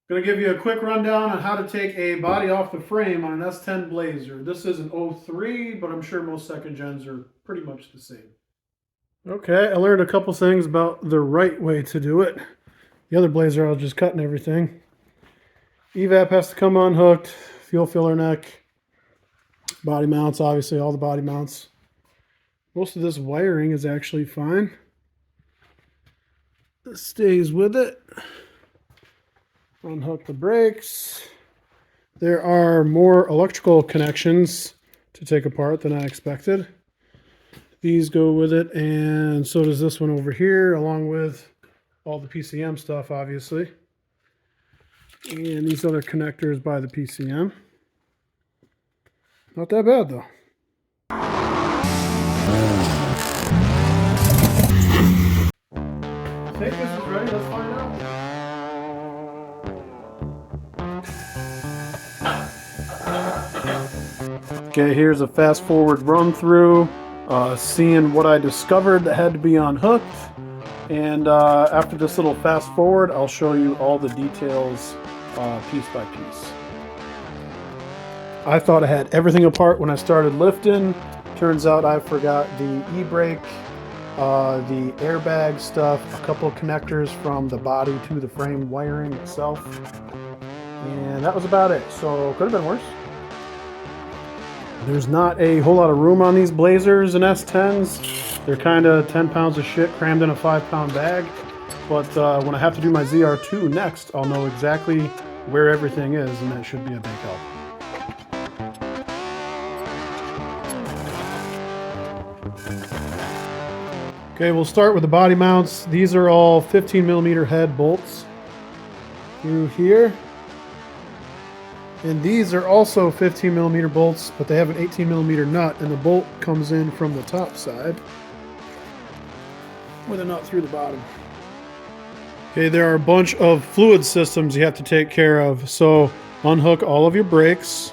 Going to give you a quick rundown on how to take a body off the frame on an S10 Blazer. This is an 03, but I'm sure most second gens are pretty much the same. Okay, I learned a couple things about the right way to do it. The other Blazer, I was just cutting everything. Evap has to come unhooked, fuel filler neck, body mounts, obviously all the body mounts. Most of this wiring is actually fine. This stays with it. Unhook the brakes. There are more electrical connections to take apart than I expected. These go with it, and so does this one over here, along with all the PCM stuff, obviously. And these other connectors by the PCM. Not that bad, though. Take this is ready, let's find out. Okay, here's a fast forward run through, seeing what I discovered that had to be unhooked. And after this little fast forward, I'll show you all the details piece by piece. I thought I had everything apart when I started lifting. Turns out I forgot the e-brake, the airbag stuff, a couple of connectors from the body to the frame wiring itself. And that was about it. So could have been worse. There's not a whole lot of room on these Blazers and S10s. They're kind of 10 pounds of shit crammed in a 5-pound bag. But when I have to do my ZR2 next, I'll know exactly where everything is, and that should be a big help. Okay, we'll start with the body mounts. These are all 15mm head bolts through here. And these are also 15mm bolts, but they have an 18mm nut, and the bolt comes in from the top side with a nut through the bottom. Okay, there are a bunch of fluid systems you have to take care of. So unhook all of your brakes.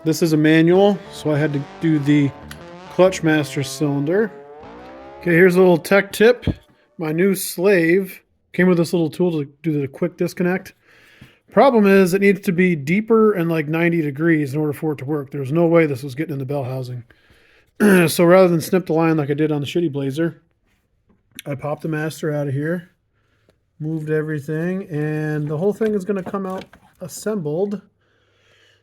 This is a manual, so I had to do the clutch master cylinder. Okay, here's a little tech tip. My new Slave came with this little tool to do the quick disconnect. Problem is, it needs to be deeper and like 90 degrees in order for it to work. There's no way this was getting in the bell housing. So rather than snip the line like I did on the shitty Blazer, I popped the master out of here, moved everything, and the whole thing is going to come out assembled.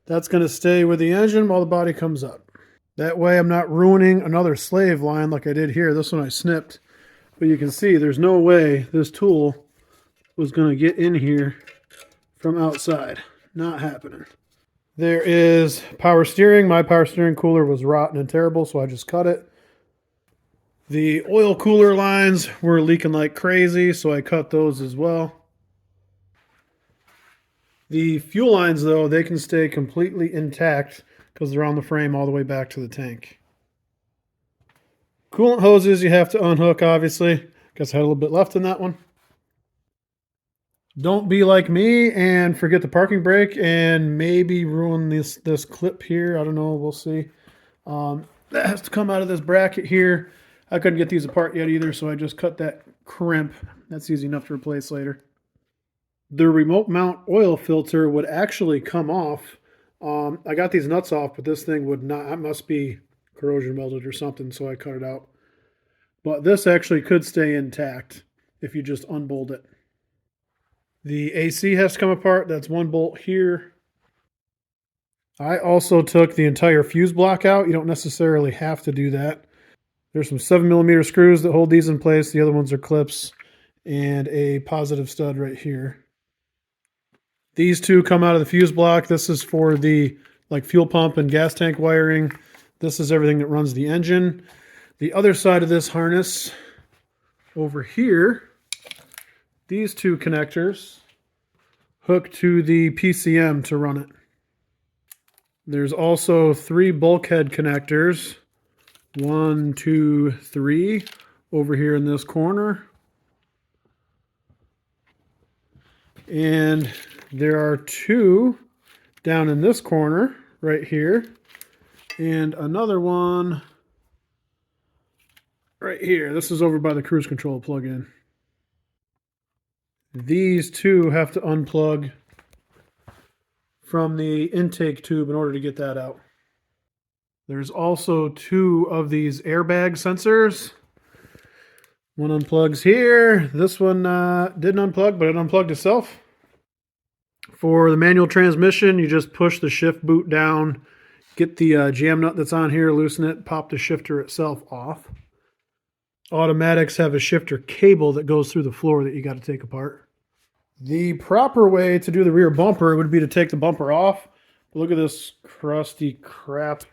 That's going to stay with the engine while the body comes up. That way I'm not ruining another Slave line like I did here. This one I snipped. But you can see there's no way this tool was going to get in here from outside. Not happening. There is power steering. My power steering cooler was rotten and terrible, so I just cut it. The oil cooler lines were leaking like crazy, so I cut those as well. The fuel lines, though, they can stay completely intact because they're on the frame all the way back to the tank. Coolant hoses you have to unhook, obviously. Guess I had a little bit left in that one. Don't be like me and forget the parking brake and maybe ruin this clip here. I don't know. We'll see. That has to come out of this bracket here. I couldn't get these apart yet either, so I just cut that crimp. That's easy enough to replace later. The remote mount oil filter would actually come off. I got these nuts off, but this thing would not. It must be corrosion welded or something, so I cut it out. But this actually could stay intact if you just unbolt it. The AC has to come apart. That's one bolt here. I also took the entire fuse block out. You don't necessarily have to do that. There's some 7mm screws that hold these in place. The other ones are clips and a positive stud right here. These two come out of the fuse block. This is for the fuel pump and gas tank wiring. This is everything that runs the engine. The other side of this harness over here, these two connectors hook to the PCM to run it. There's also 3 bulkhead connectors. 1, 2, 3 over here in this corner. And there are 2 down in this corner right here. And another one right here. This is over by the cruise control plug-in. These two have to unplug from the intake tube in order to get that out. There's also 2 of these airbag sensors. One unplugs here. This one didn't unplug, but it unplugged itself. For the manual transmission, you just push the shift boot down, get the jam nut that's on here, loosen it, pop the shifter itself off. Automatics have a shifter cable that goes through the floor that you got to take apart. The proper way to do the rear bumper would be to take the bumper off. Look at this crusty crap.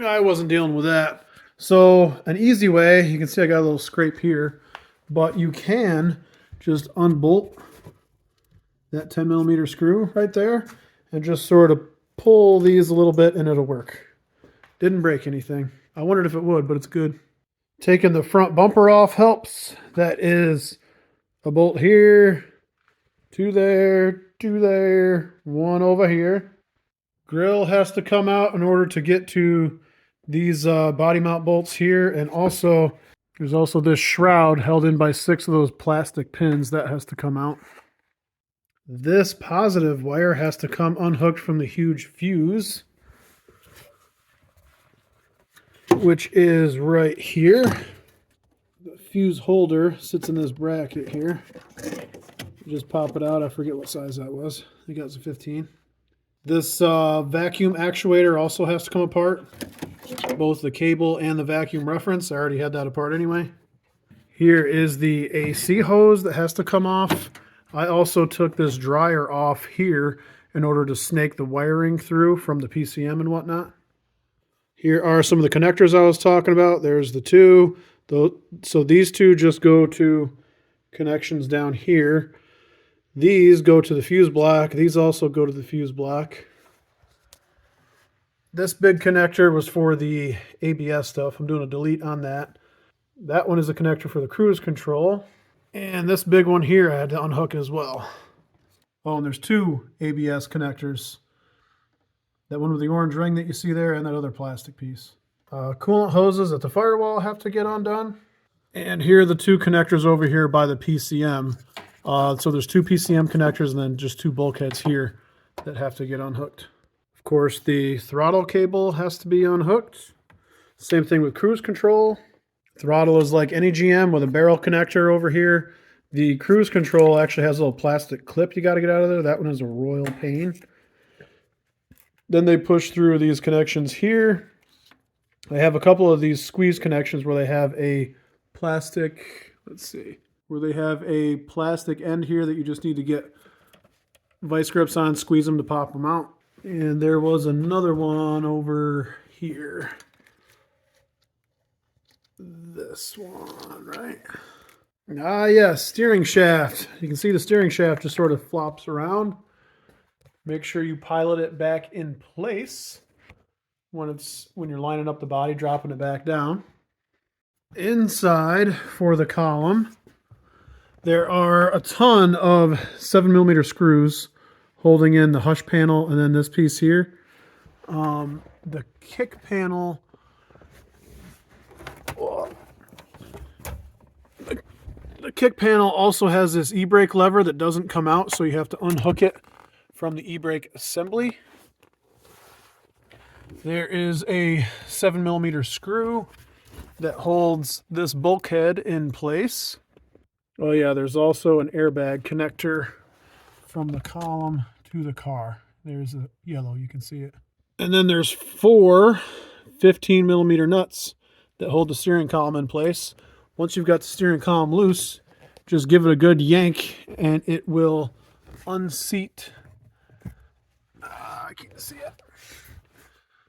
I wasn't dealing with that. So an easy way, you can see I got a little scrape here, but you can just unbolt that 10 millimeter screw right there and just sort of pull these a little bit and it'll work. Didn't break anything. I wondered if it would, but it's good. Taking the front bumper off helps. That is a bolt here, 2 there, 2 there, 1 over here. Grill has to come out in order to get to these body mount bolts here, and also there's also this shroud held in by 6 of those plastic pins that has to come out. This positive wire has to come unhooked from the huge fuse, which is right here. The fuse holder sits in this bracket here. You just pop it out. I forget what size that was. I think that was a 15. This vacuum actuator also has to come apart. Both the cable and the vacuum reference. I already had that apart anyway. Here is the AC hose that has to come off. I also took this dryer off here in order to snake the wiring through from the PCM and whatnot. Here are some of the connectors I was talking about. There's the 2. So these 2 just go to connections down here. These go to the fuse block. These also go to the fuse block. This big connector was for the ABS stuff. I'm doing a delete on that. That one is a connector for the cruise control. And this big one here I had to unhook as well. Oh, and there's 2 ABS connectors. That one with the orange ring that you see there and that other plastic piece. Coolant hoses at the firewall have to get undone. And here are the 2 connectors over here by the PCM. So there's 2 PCM connectors and then just 2 bulkheads here that have to get unhooked. Of course, the throttle cable has to be unhooked. Same thing with cruise control. Throttle is like any GM with a barrel connector over here. The cruise control actually has a little plastic clip you got to get out of there. That one is a royal pain. Then they push through these connections here. I have a couple of these squeeze connections where they have a plastic, where they have a plastic end here that you just need to get vice grips on, squeeze them to pop them out. And there was another one over here. This one, right? Ah, yes, steering shaft. You can see the steering shaft just sort of flops around. Make sure you pilot it back in place when you're lining up the body, dropping it back down. Inside for the column, there are a ton of 7mm screws holding in the hush panel and then this piece here. The kick panel, the kick panel also has this e-brake lever that doesn't come out, so you have to unhook it from the e-brake assembly. There is a 7mm screw that holds this bulkhead in place. Oh yeah, there's also an airbag connector from the column to the car. There's a yellow, you can see it. And then there's 4 15mm nuts that hold the steering column in place. Once you've got the steering column loose, just give it a good yank and it will unseat. I can't see it.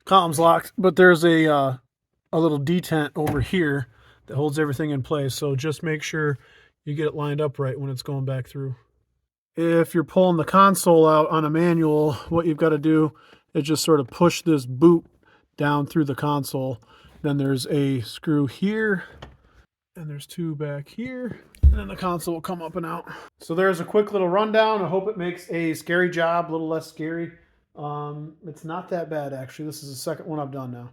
Column's locked, but there's a little detent over here that holds everything in place. So just make sure you get it lined up right when it's going back through. If you're pulling the console out on a manual, what you've got to do is just sort of push this boot down through the console. Then there's a screw here, and there's 2 back here, and then the console will come up and out. So there's a quick little rundown. I hope it makes a scary job a little less scary. It's not that bad, actually. This is the second one I've done now.